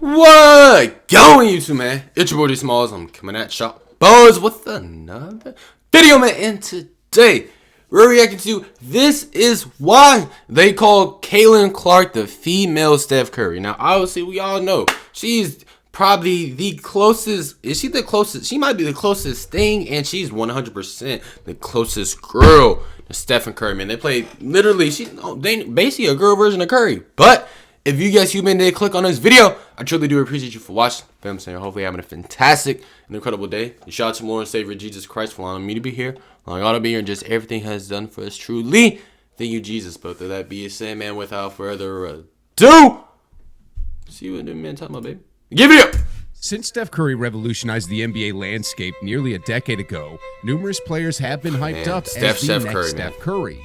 What going, YouTube, man? It's your boy JaySmalls. I'm coming at y'all boys with another video, man. And today we're reacting to This Is Why They Call Caitlin Clark the female Steph Curry. Now, obviously, we all know she's probably the closest. Is she the closest? She might be the closest thing, and she's 100% the closest girl to Stephen Curry. Man, they play literally. They basically a girl version of Curry, but. If you guys human did click on this video, I truly do appreciate you for watching. I'm saying, hopefully having a fantastic and incredible day. And shout out to Lord and Savior Jesus Christ for allowing me to be here, allowing y'all to be here, and just everything has done for us truly. Thank you, Jesus. But with that being said, man, without further ado, see what the man talking about, baby. Give it up. Since Steph Curry revolutionized the NBA landscape nearly a decade ago, numerous players have been hyped up as the next Steph Curry.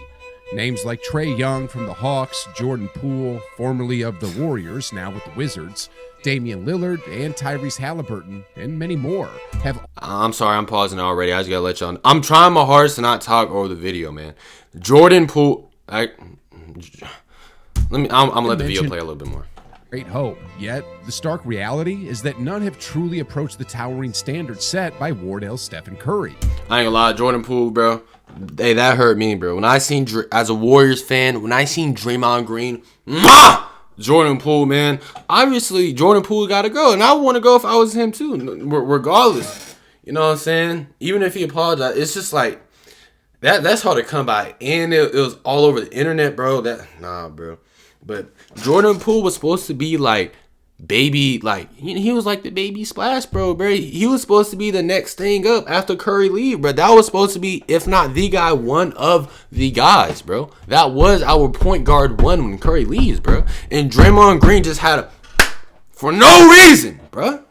Names like Trae Young from the Hawks, Jordan Poole, formerly of the Warriors, now with the Wizards, Damian Lillard, and Tyrese Halliburton, and many more have... I'm sorry, I'm pausing already. I just gotta let y'all know. I'm trying my hardest to not talk over the video, man. Jordan Poole... I'm gonna let the video play a little bit more. Great hope, yet the stark reality is that none have truly approached the towering standard set by Wardell's Stephen Curry. I ain't gonna lie, Jordan Poole, bro. Hey, that hurt me, bro. When I seen, as a Warriors fan, when I seen Draymond Green, Jordan Poole, man, obviously Jordan Poole got to go. And I would want to go if I was him too, regardless. You know what I'm saying? Even if he apologized, it's just like, that's hard to come by. And it was all over the internet, bro. Nah, bro. But Jordan Poole was supposed to be like, baby, like he was like the baby Splash, bro. He was supposed to be the next thing up after Curry leave, bro. That was supposed to be, if not the guy, one of the guys, bro. That was our point guard one when Curry leaves, bro. And Draymond Green just had for no reason, bro.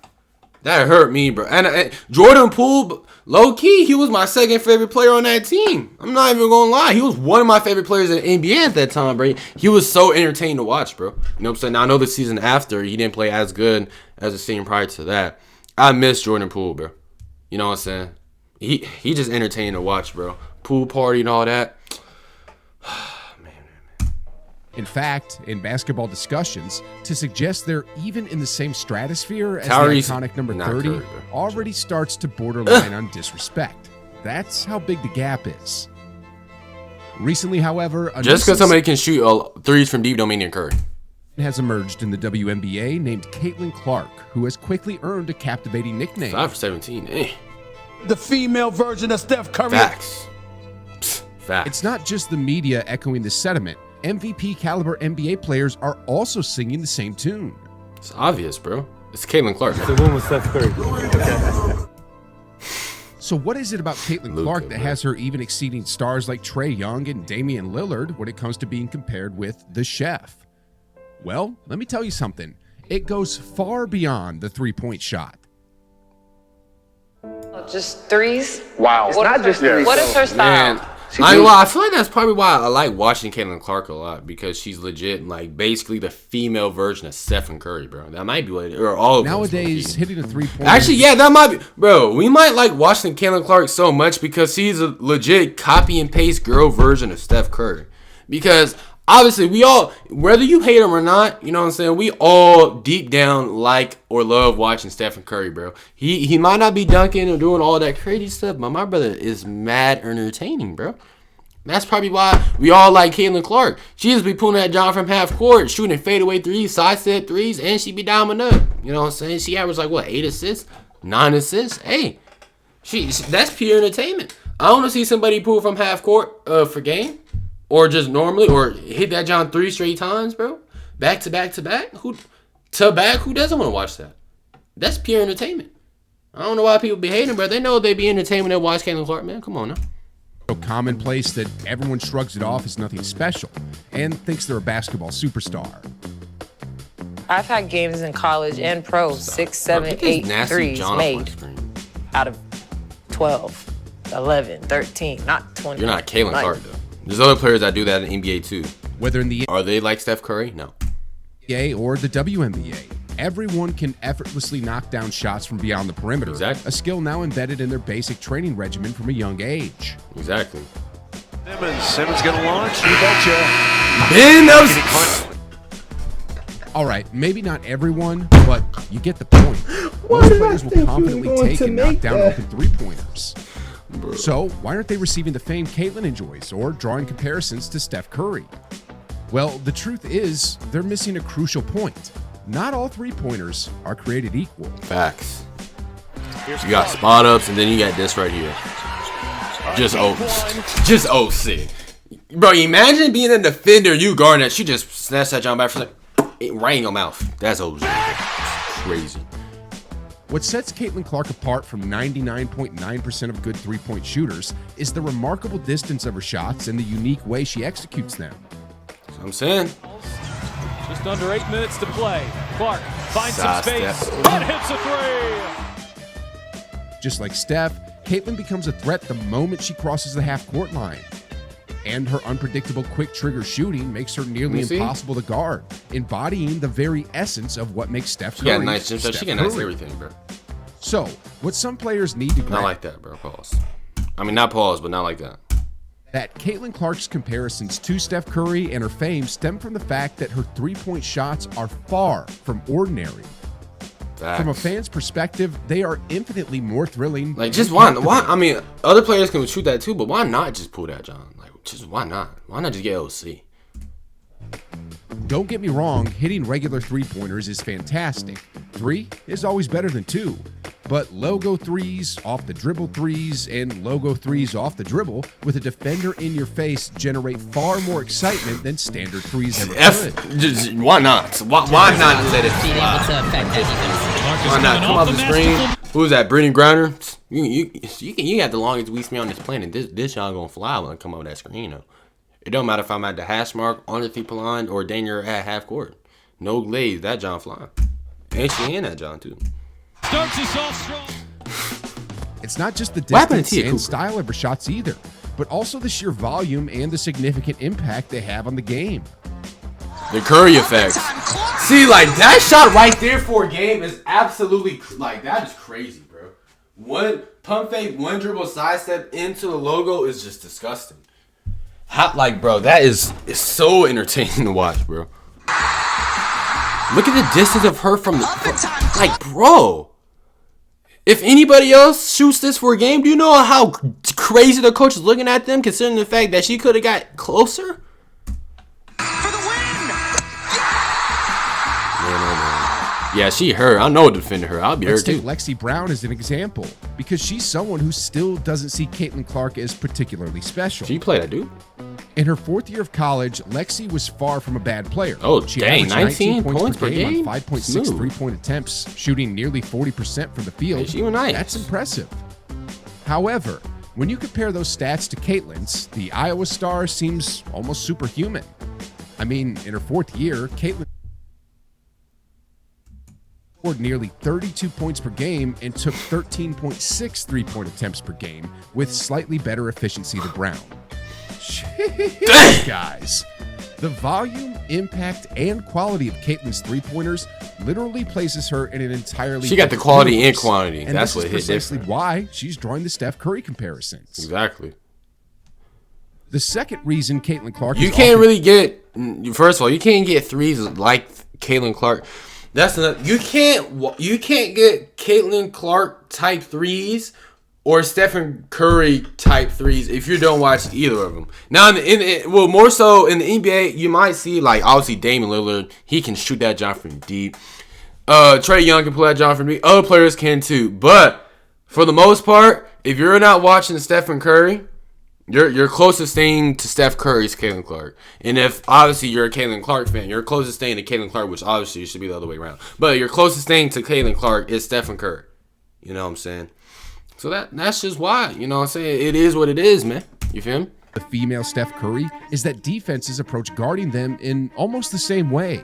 That hurt me, bro. And Jordan Poole, low key, he was my second favorite player on that team. I'm not even gonna lie. He was one of my favorite players in the NBA at that time, bro. He was so entertaining to watch, bro. You know what I'm saying? Now, I know the season after, he didn't play as good as the season prior to that. I miss Jordan Poole, bro. You know what I'm saying? He just entertaining to watch, bro. Pool party and all that. In fact, in basketball discussions, to suggest they're even in the same stratosphere as Tyrese, the iconic number 30 Curry, already starts to borderline on disrespect. That's how big the gap is. Recently, however, just because somebody can shoot threes from deep don't mean they're Curry. Has emerged in the WNBA named Caitlin Clark, who has quickly earned a captivating nickname. 5 for 17, eh? The female version of Steph Curry. Facts. Facts. It's not just the media echoing the sentiment. MVP caliber NBA players are also singing the same tune. It's obvious, bro. It's Caitlin Clark. The one with Steph Curry. Okay. So what is it about Caitlin Clark that has her even exceeding stars like Trae Young and Damian Lillard when it comes to being compared with the chef? Well, let me tell you something. It goes far beyond the three-point shot. Just threes? Wow. What not just threes. What is her style? Man, I feel like that's probably why I like watching Caitlin Clark a lot, because she's legit, like, basically the female version of Stephen Curry, bro. That might be what it, or all of nowadays hitting a three-point. Actually, yeah, that might be, bro. We might like watching Caitlin Clark so much because she's a legit copy and paste girl version of Steph Curry. Because obviously, we all, whether you hate him or not, you know what I'm saying, we all deep down like or love watching Stephen Curry, bro. He might not be dunking or doing all that crazy stuff, but my brother is mad entertaining, bro. That's probably why we all like Caitlin Clark. She just be pulling that job from half court, shooting fadeaway threes, side step threes, and she be diamond up. You know what I'm saying? She averaged like, what, 8 assists? 9 assists? Hey, that's pure entertainment. I want to see somebody pull from half court for game. Or just normally, or hit that John 3 straight times, bro. Back to back to back. Who doesn't want to watch that? That's pure entertainment. I don't know why people be hating, bro. They know they be entertained when they watch Caitlin Clark, man. Come on now. So commonplace that everyone shrugs it off as nothing special and thinks they're a basketball superstar. I've had games in college and pro, 6, 7, 8 threes made out of 12, 11, 13, not 20. You're not Caitlin Clark, though. There's other players that do that in the NBA too. Whether in the Are they like Steph Curry? No. NBA or the WNBA, everyone can effortlessly knock down shots from beyond the perimeter. Exactly. A skill now embedded in their basic training regimen from a young age. Exactly. Simmons gonna launch. You betcha. All right, maybe not everyone, but you get the point. Most players will confidently take and knock down open three-pointers. So why aren't they receiving the fame Caitlyn enjoys or drawing comparisons to Steph Curry? Well, the truth is they're missing a crucial point. Not all three-pointers are created equal. Facts. You got spot ups, and then you got this right here. Just OC. Bro, imagine being a defender, you guarding that. She just snatched that jump back for right in your mouth. That's OC. Crazy. What sets Caitlyn Clark apart from 99.9% of good three-point shooters is the remarkable distance of her shots and the unique way she executes them. That's what I'm saying. Just under 8 minutes to play. Clark finds some space and hits a three. Just like Steph, Caitlyn becomes a threat the moment she crosses the half-court line. And her unpredictable quick trigger shooting makes her nearly impossible to guard, embodying the very essence of what makes Steph Curry. She got nice jump shot. She got nice everything, bro. So, what some players need to grasp. Not like that, bro. Pause. I mean, not pause, but not like that. That Caitlyn Clark's comparisons to Steph Curry and her fame stem from the fact that her three-point shots are far from ordinary. Facts. From a fan's perspective, they are infinitely more thrilling. Like, just why? I mean, other players can shoot that too, but why not just pull that, John? Like, just why not? Why not just get OC? Don't get me wrong, hitting regular three-pointers is fantastic. 3 is always better than 2. But logo threes, off the dribble threes, and logo threes off the dribble with a defender in your face generate far more excitement than standard threes ever could. Why not? Why not let it fly? Why not? Come off the screen. Who's that? Brittany Griner? You got the longest weak me on this planet. This y'all gonna fly when I come over that screen, though. It don't matter if I'm at the hash mark, on the 3-point line, or danger at half court. No glaze, that John fly. And she in that John too. Starts us off strong. It's not just the distance and style of her shots either, but also the sheer volume and the significant impact they have on the game. The Curry effect. See, like, that shot right there for a game is absolutely, like, that is crazy, bro. One pump fake, one dribble sidestep into the logo is just disgusting. Like, bro, that is so entertaining to watch, bro. Look at the distance of her from the, like, bro. If anybody else shoots this for a game, do you know how crazy the coach is looking at them, considering the fact that she could have got closer? For the win! Yeah, she hurt. I know defending her. I'll be hurt too. Let's take Lexi Brown as an example, because she's someone who still doesn't see Caitlyn Clark as particularly special. She played, dude. In her 4th year of college, Lexi was far from a bad player. Oh, she dang, 19 points per game on 5.6 three-point attempts, shooting nearly 40% from the field. Hey, she was nice. That's impressive. However, when you compare those stats to Caitlyn's, the Iowa star seems almost superhuman. I mean, in her 4th year, Caitlyn scored nearly 32 points per game and took 13.6 three-point attempts per game, with slightly better efficiency than Brown. Jeez, guys. The volume, impact, and quality of Caitlyn's three-pointers literally places her in an entirely She got the quality universe. and quantity. And that's this what is hit precisely different. why she's drawing the Steph Curry comparisons. Exactly. The second reason Caitlyn Clark You can't really get, first of all, you can't get threes like Caitlyn Clark. That's another, you can't get Caitlyn Clark type threes or Stephen Curry type threes if you don't watch either of them. Now, well, more so in the NBA, you might see, like, obviously Damian Lillard, he can shoot that jump from deep. Trae Young can pull that jump from deep. Other players can too. But for the most part, if you're not watching Stephen Curry, your closest thing to Steph Curry is Caitlyn Clark. And if, obviously, you're a Caitlyn Clark fan, your closest thing to Caitlyn Clark, which obviously should be the other way around, but your closest thing to Caitlyn Clark is Stephen Curry. You know what I'm saying? So that's just why, you know what I'm saying? It is what it is, man. You feel me? The female Steph Curry is that defenses approach guarding them in almost the same way.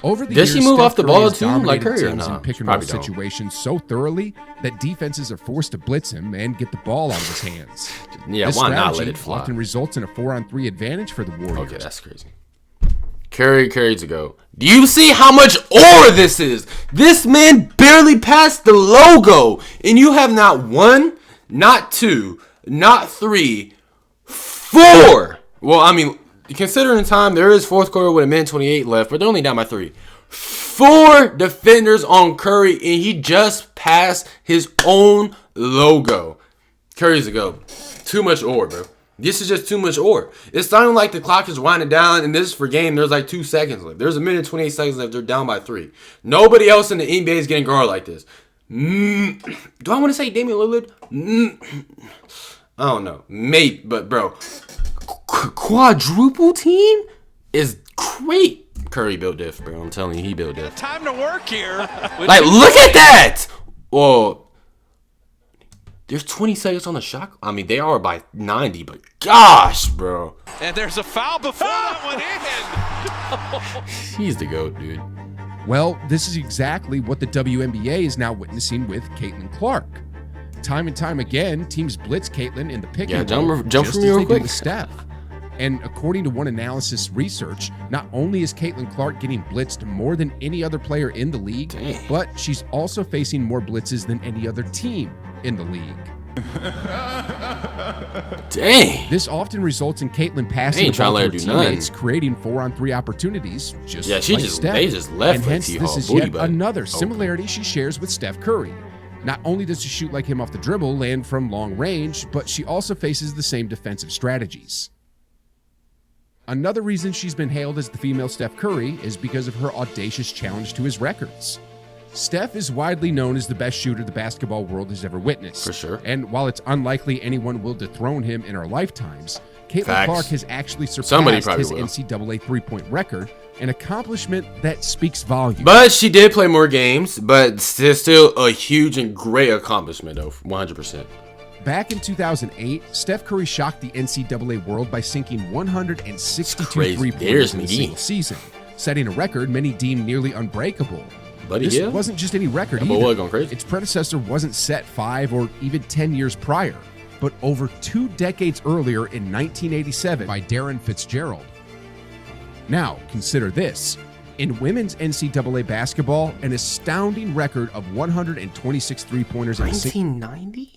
Over the Does years, she move Steph off the Curry ball has too, like dominated Curry, or teams no? in pick She and roll probably don't. situations so thoroughly that defenses are forced to blitz him and get the ball out of his hands. Yeah, This why not let strategy it fly? often results in a 4-on-3 advantage for the Warriors. Okay, that's crazy. Curry to go. Do you see how much aura this is? This man barely passed the logo, and you have not 1, not 2, not 3, 4. Well, I mean, considering time, there is fourth quarter with a minute 28 left, but they're only down by 3. 4 defenders on Curry, and he just passed his own logo. Curry's a go. Too much ore, bro. This is just too much ore. It's sounding like the clock is winding down, and this is for game. There's like 2 seconds left. There's a minute 28 seconds left. They're down by 3. Nobody else in the NBA is getting guarded like this. Do I want to say Damian Lillard? I don't know. Mate, but bro, quadruple team is great. Curry built diff, bro. I'm telling you, he built diff. Time to work here. Like, look at that. Well, there's 20 seconds on the shot. I mean, they are by 90, but gosh, bro. And there's a foul before that one in. He's the GOAT, dude. Well, this is exactly what the WNBA is now witnessing with Caitlin Clark. Time and time again, teams blitz Caitlin in the pick and roll, jump just for me as real they quick. do with Steph. And according to one analysis research, not only is Caitlin Clark getting blitzed more than any other player in the league, but she's also facing more blitzes than any other team in the league. Dang. This often results in Caitlin passing the ball to her teammates, creating 4-on-3 opportunities, just like Steph. They just left. And hence, this is yet another similarity she shares with Steph Curry. Not only does she shoot like him off the dribble, land from long range, but she also faces the same defensive strategies. Another reason she's been hailed as the female Steph Curry is because of her audacious challenge to his records. Steph is widely known as the best shooter the basketball world has ever witnessed. For sure. And while it's unlikely anyone will dethrone him in our lifetimes, Caitlin Clark has actually surpassed his NCAA three-point record, an accomplishment that speaks volumes. But she did play more games, but still a huge and great accomplishment, though, 100%. Back in 2008, Steph Curry shocked the NCAA world by sinking 162 three-pointers in a single season, setting a record many deemed nearly unbreakable. This wasn't just any record either. Its predecessor wasn't set 5 or even 10 years prior, but over 2 decades earlier in 1987 by Darren Fitzgerald. Now, consider this. In women's NCAA basketball, an astounding record of 126 three-pointers in 1990?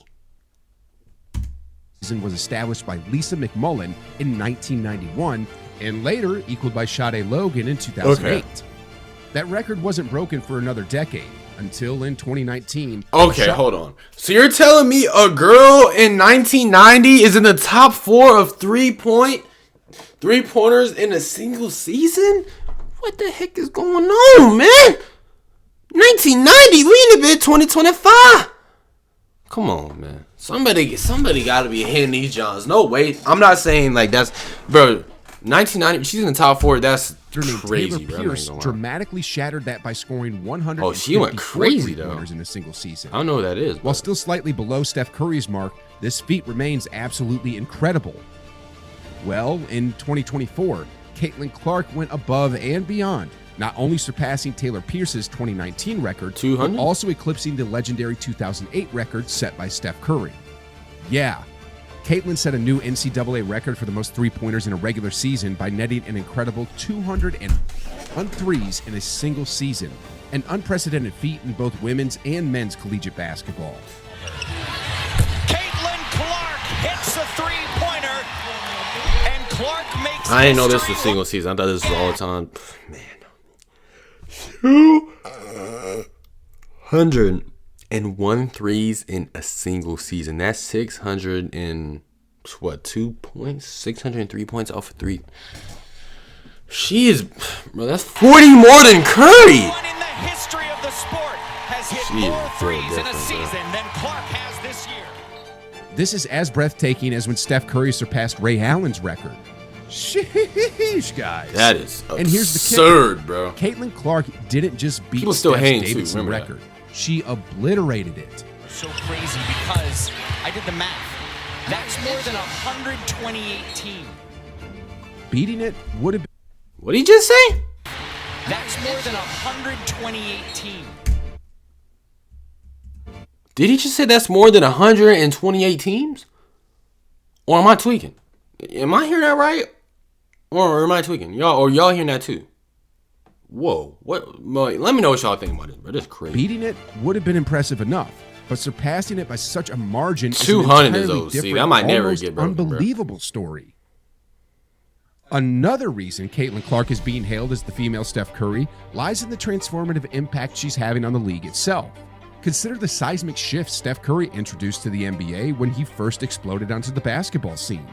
Season was established by Lisa McMullen in 1991 and later equaled by Sade Logan in 2008. Okay. That record wasn't broken for another decade until in 2019. Okay, hold on. So you're telling me a girl in 1990 is in the top 4 of three-pointers in a single season? What the heck is going on, man? 1990, we in the mid 2025. Come on, man. Somebody got to be hitting these Johns. No way. I'm not saying like that's, bro. 1990, she's in the top 4. That's crazy, Taylor Pierce dramatically shattered that by scoring 100. Oh, she went crazy though in a single season. I don't know what that is. While still slightly below Steph Curry's mark, this feat remains absolutely incredible. Well, in 2024, Caitlin Clark went above and beyond, not only surpassing Taylor Pierce's 2019 record, 200, but also eclipsing the legendary 2008 record set by Steph Curry. Yeah. Caitlin set a new NCAA record for the most three-pointers in a regular season by netting an incredible 201 threes in a single season, an unprecedented feat in both women's and men's collegiate basketball. Caitlin Clark hits a three-pointer, and Clark makes. I didn't know this was a single season. I thought this was all the time. Man, 201 threes in a single season. That's 602 points? 603 points off of 3. She is, bro, that's 40 more than Curry. No one in the history of the sport has hit more threes in a season than Clark has this year. This is as breathtaking as when Steph Curry surpassed Ray Allen's record. Sheesh, guys. That is absurd, and here's the kicker, bro. Caitlin Clark didn't just beat Steph Davidson's record. She obliterated it. So crazy because I did the math. That's more than 128 teams. Beating it would have been. What did he just say? That's more than 128 teams. Did he just say that's more than 128 teams? Or am I tweaking? Am I hearing that right? Or am I tweaking? Y'all hearing that too? Whoa. What? Let me know what y'all think about this, bro. This is crazy. Beating it would have been impressive enough, but surpassing it by such a margin 200 is is OC. That might never get broken, unbelievable story. Another reason Caitlin Clark is being hailed as the female Steph Curry lies in the transformative impact she's having on the league itself. Consider the seismic shift Steph Curry introduced to the NBA when he first exploded onto the basketball scene.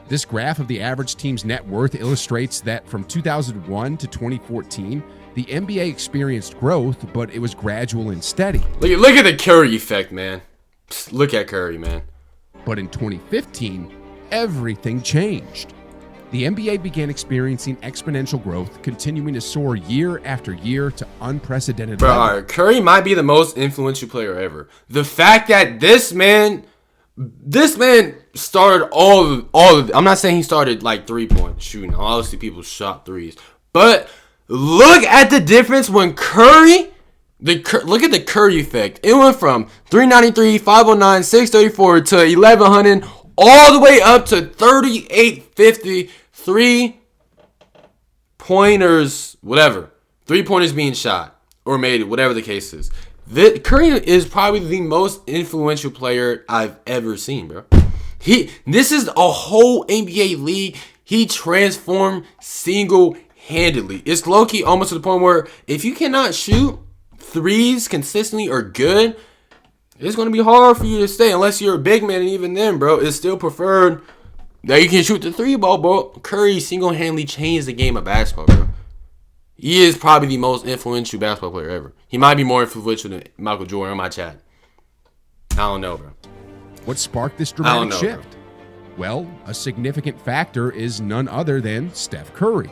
This graph of the average team's net worth illustrates that from 2001 to 2014, the NBA experienced growth, but it was gradual and steady. Look at the Curry effect, man. Look at Curry, man. But in 2015, everything changed. The NBA began experiencing exponential growth, continuing to soar year after year to unprecedented levels. Bro, Curry might be the most influential player ever. The fact that this man started all of. I'm not saying he started like 3-point shooting. Obviously, people shot threes, but look at the difference when Curry. Look at the Curry effect. It went from 393, 509, 634 to 1100, all the way up to 3850. 3-pointers, whatever. 3-pointers being shot or made, whatever the case is. Curry is probably the most influential player I've ever seen, bro. This is a whole NBA league. He transformed single-handedly. It's low-key almost to the point where if you cannot shoot threes consistently or good, it's going to be hard for you to stay unless you're a big man. And even then, bro, it's still preferred that you can shoot the 3-ball, bro. Curry single-handedly changed the game of basketball, bro. He is probably the most influential basketball player ever. He might be more influential than Michael Jordan on my chat. I don't know, bro. What sparked this dramatic shift? Well, a significant factor is none other than Steph Curry.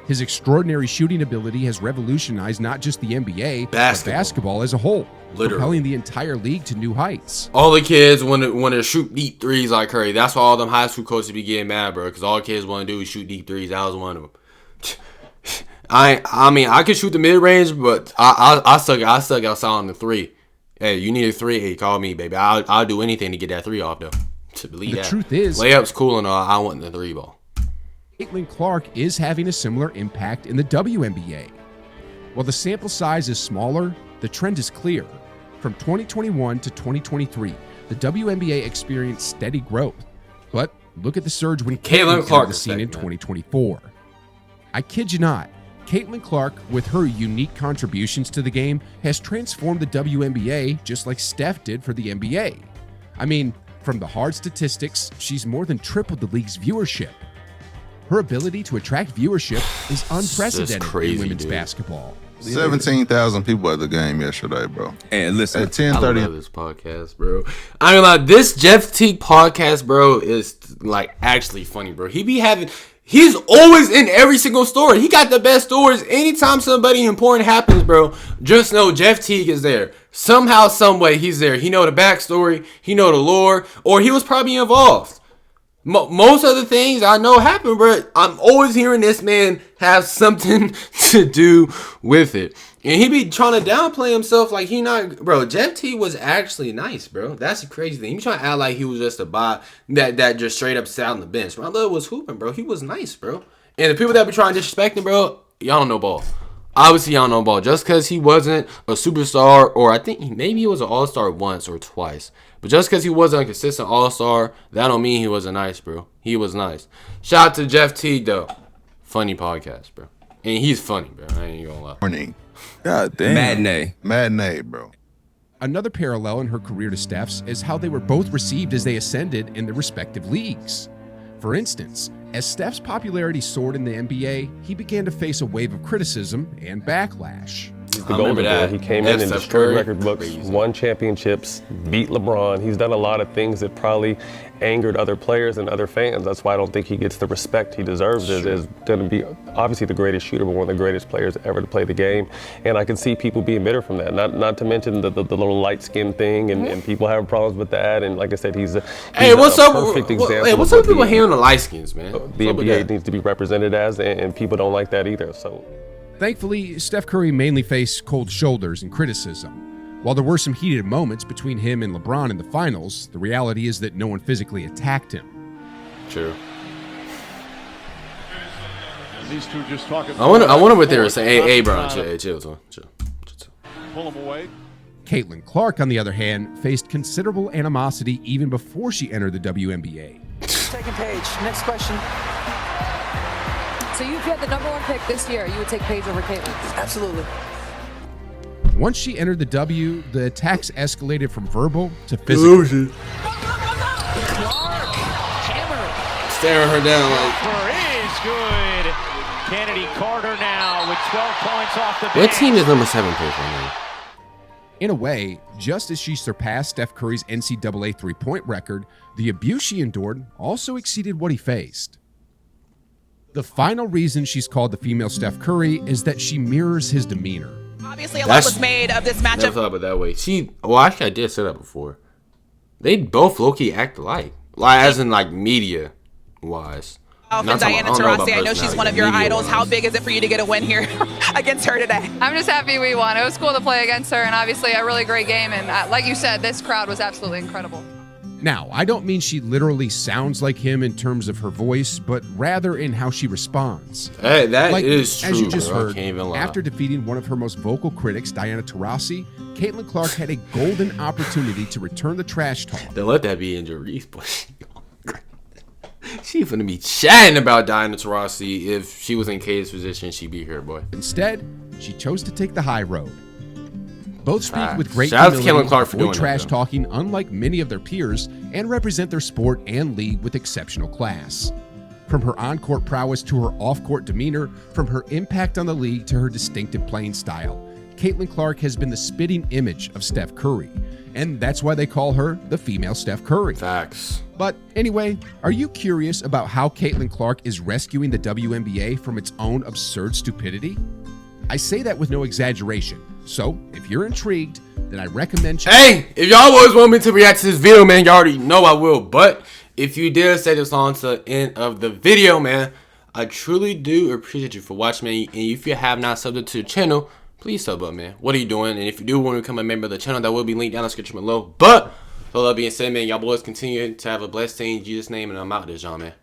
His extraordinary shooting ability has revolutionized not just the NBA, but basketball as a whole, propelling the entire league to new heights. All the kids want to shoot deep threes like Curry. That's why all them high school coaches be getting mad, bro, because all kids want to do is shoot deep threes. That was one of them. I mean, I could shoot the mid-range, but I suck outside on the 3. Hey, you need a 3? Hey, call me, baby. I'll do anything to get that 3 off, though. To believe that. The truth is, layup's cool and all. I want the 3-ball. Caitlin Clark is having a similar impact in the WNBA. While the sample size is smaller, the trend is clear. From 2021 to 2023, the WNBA experienced steady growth. But look at the surge when Caitlin Clark was seen in 2024. I kid you not, Caitlin Clark, with her unique contributions to the game, has transformed the WNBA just like Steph did for the NBA. I mean, from the hard statistics, she's more than tripled the league's viewership. Her ability to attract viewership is unprecedented in women's basketball. 17,000 people at the game yesterday, bro. And listen, at 10:30. I love this podcast, bro. I mean, like, this Jeff Teague podcast, bro, is like actually funny, bro. He's always in every single story. He got the best stories. Anytime somebody important happens, bro, just know Jeff Teague is there. Somehow, some way, he's there. He know the backstory. He know the lore, or he was probably involved. Most of the things I know happen, bro. I'm always hearing this man have something to do with it. And he be trying to downplay himself like he not, bro. Jeff T was actually nice, bro. That's the crazy thing. He be trying to act like he was just a bot that just straight up sat on the bench. My love was hooping, bro. He was nice, bro. And the people that be trying to disrespect him, bro, y'all don't know ball. Obviously, y'all know ball. Just because he wasn't a superstar, or I think maybe he was an all-star once or twice. But just because he wasn't a consistent all-star, that don't mean he wasn't nice, bro. He was nice. Shout out to Jeff Teague, though. Funny podcast, bro. And he's funny, bro. I ain't gonna lie. Morning. God damn. Matinee, bro. Another parallel in her career to Steph's is how they were both received as they ascended in their respective leagues. For instance, as Steph's popularity soared in the NBA, he began to face a wave of criticism and backlash. He's the golden boy. He came in and destroyed record books, won championships, beat LeBron. He's done a lot of things that probably angered other players and other fans. That's why I don't think he gets the respect he deserves. Is going to be obviously the greatest shooter, but one of the greatest players ever to play the game. And I can see people being bitter from that. Not to mention the little light skin thing, and people have problems with that. And like I said, he's a perfect example. Hey, what's up with people hating on the light skins, man? The NBA needs to be represented as, and people don't like that either. So. Thankfully, Steph Curry mainly faced cold shoulders and criticism. While there were some heated moments between him and LeBron in the finals, the reality is that no one physically attacked him. True. These two just talking. I wonder what they were saying. Hey, bro, chill. Pull him away. Caitlin Clark, on the other hand, faced considerable animosity even before she entered the WNBA. Second page. Next question. So you get the #1 pick this year, you would take Paige over Caitlin? Absolutely. Once she entered the W, the attacks escalated from verbal to physical. Staring her down like. Is good. Kennedy Carter now with 12 points off the bench. What team is number 7 play for me? In a way, just as she surpassed Steph Curry's NCAA three-point record, the abuse she endured also exceeded what he faced. The final reason she's called the female Steph Curry is that she mirrors his demeanor. Obviously, a lot was made of this matchup. Never thought about it that way. Well, actually, I did say that before. They both low-key act alike, like as in like media-wise. And Diana Taurasi, I know she's one of your idols. How big is it for you to get a win here against her today? I'm just happy we won. It was cool to play against her, and obviously a really great game. And like you said, this crowd was absolutely incredible. Now, I don't mean she literally sounds like him in terms of her voice, but rather in how she responds. Hey, that is true. As you just bro. heard, after defeating one of her most vocal critics, Diana Taurasi, Caitlin Clark had a golden opportunity to return the trash talk. Don't let that be in Jerice, but she's gonna be chatting about Diana Taurasi. If she was in Kay's position, she'd be here, boy. Instead, she chose to take the high road. Both speak with great Shout out to humility, Caitlin Clark for doing avoid trash that, talking, unlike many of their peers, and represent their sport and league with exceptional class. From her on-court prowess to her off-court demeanor, from her impact on the league to her distinctive playing style, Caitlin Clark has been the spitting image of Steph Curry, and that's why they call her the female Steph Curry. Facts. But anyway, are you curious about how Caitlin Clark is rescuing the WNBA from its own absurd stupidity? I say that with no exaggeration. So, if you're intrigued, then I recommend Hey, if y'all always want me to react to this video, man, y'all already know I will. But if you did stay this on to the end of the video, man, I truly do appreciate you for watching, man. And if you have not subbed to the channel, please sub up, man. What are you doing? And if you do want to become a member of the channel, that will be linked down in the description below. But, with all that being said, man, y'all boys continue to have a blessed day in Jesus' name. And I'm out this, y'all, man.